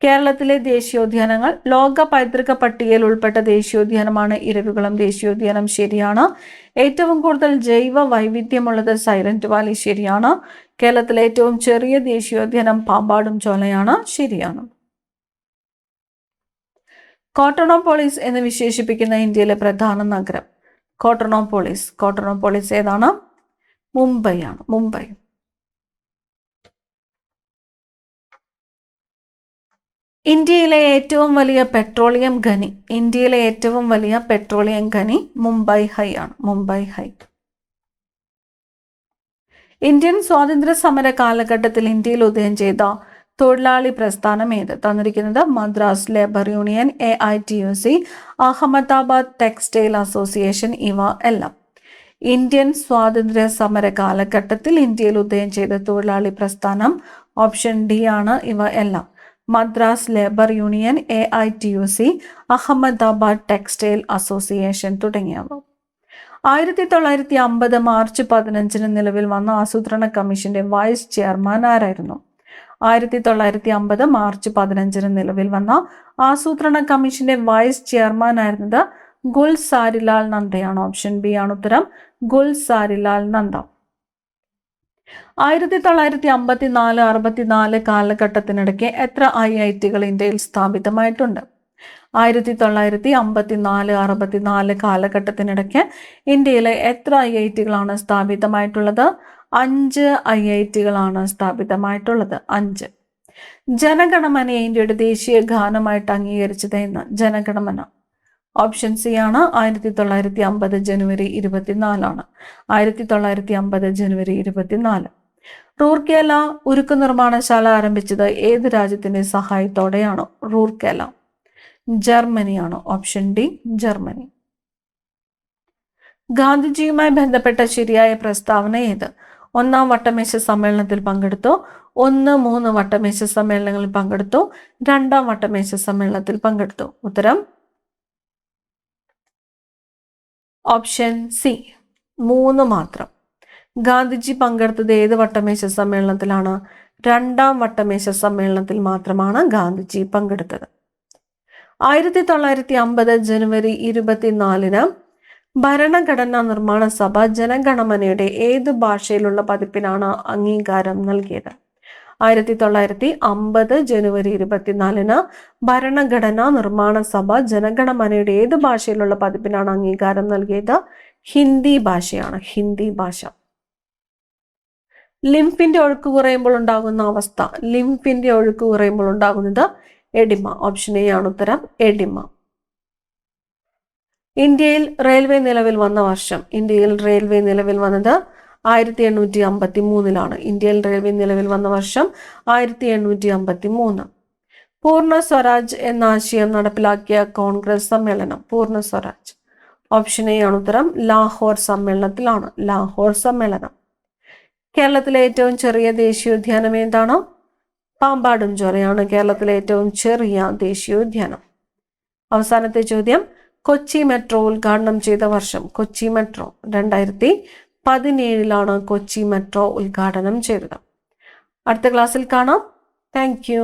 കേരളത്തിലെ ദേശീയോദ്യാനങ്ങൾ. ലോക പൈതൃക പട്ടികയിൽ ഉൾപ്പെട്ട ദേശീയോദ്യാനമാണ് ഇരവികുളം ദേശീയോദ്യാനം. ശരിയാണ്. ഏറ്റവും കൂടുതൽ ജൈവ വൈവിധ്യമുള്ളത് സൈലന്റ് വാലി. ശരിയാണ്. കേരളത്തിലെ ഏറ്റവും ചെറിയ ദേശീയോദ്യാനം പാമ്പാടും ചോലയാണ്. ശരിയാണ്. കോട്ടണോപോളിസ് എന്ന് വിശേഷിപ്പിക്കുന്ന ഇന്ത്യയിലെ പ്രധാന നഗരം. കോട്ടണോപോളിസ്. കോട്ടണോപോളിസ് ഏതാണ്? മുംബൈ ആണ്. മുംബൈ. ഇന്ത്യയിലെ ഏറ്റവും വലിയ പെട്രോളിയം ഖനി. ഇന്ത്യയിലെ ഏറ്റവും വലിയ പെട്രോളിയം ഖനി മുംബൈ ഹൈ ആണ്. മുംബൈ ഹൈ. ഇന്ത്യൻ സ്വാതന്ത്ര്യ സമര കാലഘട്ടത്തിൽ ഇന്ത്യയിൽ ഉദയം ചെയ്ത തൊഴിലാളി പ്രസ്ഥാനം ഏത്? തന്നിരിക്കുന്നത് Madras labour union, AITUC, Ahmedabad textile association. ഇവ എല്ലാം. ഇന്ത്യൻ സ്വാതന്ത്ര്യ സമര കാലഘട്ടത്തിൽ ഇന്ത്യയിൽ ഉദയം ചെയ്ത തൊഴിലാളി പ്രസ്ഥാനം ഓപ്ഷൻ ഡി ആണ്. ഇവ എല്ലാം. Madras labour union, AITUC, Ahmedabad textile association തുടങ്ങിയവ. 1950 മാർച്ച് 15 നിലവിൽ വന്ന ആസൂത്രണ കമ്മീഷന്റെ വൈസ് ചെയർമാൻ ആരായിരുന്നു? 1950 മാർച്ച് 15 നിലവിൽ വന്ന ആസൂത്രണ കമ്മീഷന്റെ വൈസ് ചെയർമാൻ ആയിരുന്നത് ഗുൽസാരിലാൽ നന്ദയാണ്. ഓപ്ഷൻ ബി ആണ് ഉത്തരം, ഗുൽസാരിലാൽ നന്ദ. 1954-64 കാലഘട്ടത്തിനിടയ്ക്ക് എത്ര IIT-കൾ ഇന്ത്യയിൽ സ്ഥാപിതമായിട്ടുണ്ട്? 1954-64 കാലഘട്ടത്തിനിടയ്ക്ക് ഇന്ത്യയിലെ എത്ര IIT-കളാണ് സ്ഥാപിതമായിട്ടുള്ളത്? 5 IIT-കളാണ് സ്ഥാപിതമായിട്ടുള്ളത്. 5. ജനഗണമനയെ ഇന്ത്യയുടെ ദേശീയ ഗാനമായിട്ട് അംഗീകരിച്ചത് എന്ന്? ജനഗണമന. ഓപ്ഷൻ സി ആണ് 1950 ജനുവരി 24 1950 ജനുവരി 24. റൂർക്കേല ഉരുക്കു നിർമ്മാണശാല ആരംഭിച്ചത് ഏത് രാജ്യത്തിന്റെ സഹായത്തോടെയാണ്? റൂർക്കേല ജർമ്മനിയാണ്. Option D Germany. ഗാന്ധിജിയുമായി ബന്ധപ്പെട്ട ശരിയായ പ്രസ്താവന ഏത്? 1-ാം വട്ടമേശ സമ്മേളനത്തിൽ പങ്കെടുത്തു, 1-3 വട്ടമേശ സമ്മേളനങ്ങളിൽ പങ്കെടുത്തു, 2-ാം വട്ടമേശ സമ്മേളനത്തിൽ പങ്കെടുത്തു. ഉത്തരം ഓപ്ഷൻ സി 3 മാത്രം. ഗാന്ധിജി പങ്കെടുത്തത് ഏത് വട്ടമേശ സമ്മേളനത്തിലാണ്? 2-ാം വട്ടമേശ സമ്മേളനത്തിൽ മാത്രമാണ് ഗാന്ധിജി പങ്കെടുത്തത്. 1950 ജനുവരി 24 ഭരണഘടനാ നിർമ്മാണ സഭ ജനഗണമനയുടെ ഏത് ഭാഷയിലുള്ള പതിപ്പിനാണ് അംഗീകാരം നൽകിയത്? 1950 ജനുവരി 24 ഭരണഘടനാ നിർമ്മാണ സഭ ജനഗണമനയുടെ ഏത് ഭാഷയിലുള്ള പതിപ്പിനാണ് അംഗീകാരം നൽകിയത്? ഹിന്ദി ഭാഷയാണ്. ഹിന്ദി ഭാഷ. ലിംഫിന്റെ ഒഴുക്ക് കുറയുമ്പോൾ ഉണ്ടാകുന്ന അവസ്ഥ? ലിംഫിന്റെ ഒഴുക്ക് കുറയുമ്പോൾ ഉണ്ടാകുന്നത് എഡിമ. ഓപ്ഷൻ എ ആണ് ഉത്തരം, എഡിമ. ഇന്ത്യയിൽ റെയിൽവേ നിലവിൽ വന്ന വർഷം? ഇന്ത്യയിൽ റെയിൽവേ നിലവിൽ വന്നത് 1853 ഇന്ത്യയിൽ റെയിൽവേ നിലവിൽ വന്ന വർഷം 1853. പൂർണ്ണ സ്വരാജ് എന്ന ആശയം നടപ്പിലാക്കിയ കോൺഗ്രസ് സമ്മേളനം? പൂർണ്ണ സ്വരാജ്. ഓപ്ഷൻ എ ആണ് ഉത്തരം, ലാഹോർ സമ്മേളനത്തിലാണ്. ലാഹോർ സമ്മേളനം. കേരളത്തിലെ ഏറ്റവും ചെറിയ ദേശീയോദ്യാനം ഏതാണ്? പാമ്പാടുംചോലയാണ് കേരളത്തിലെ ഏറ്റവും ചെറിയ ദേശീയോദ്യാനം. അവസാനത്തെ ചോദ്യം, കൊച്ചി മെട്രോ ഉദ്ഘാടനം ചെയ്ത വർഷം? കൊച്ചി മെട്രോ 2017 കൊച്ചി മെട്രോ ഉദ്ഘാടനം ചെയ്തത്. അടുത്ത ക്ലാസ്സിൽ കാണാം. Thank you.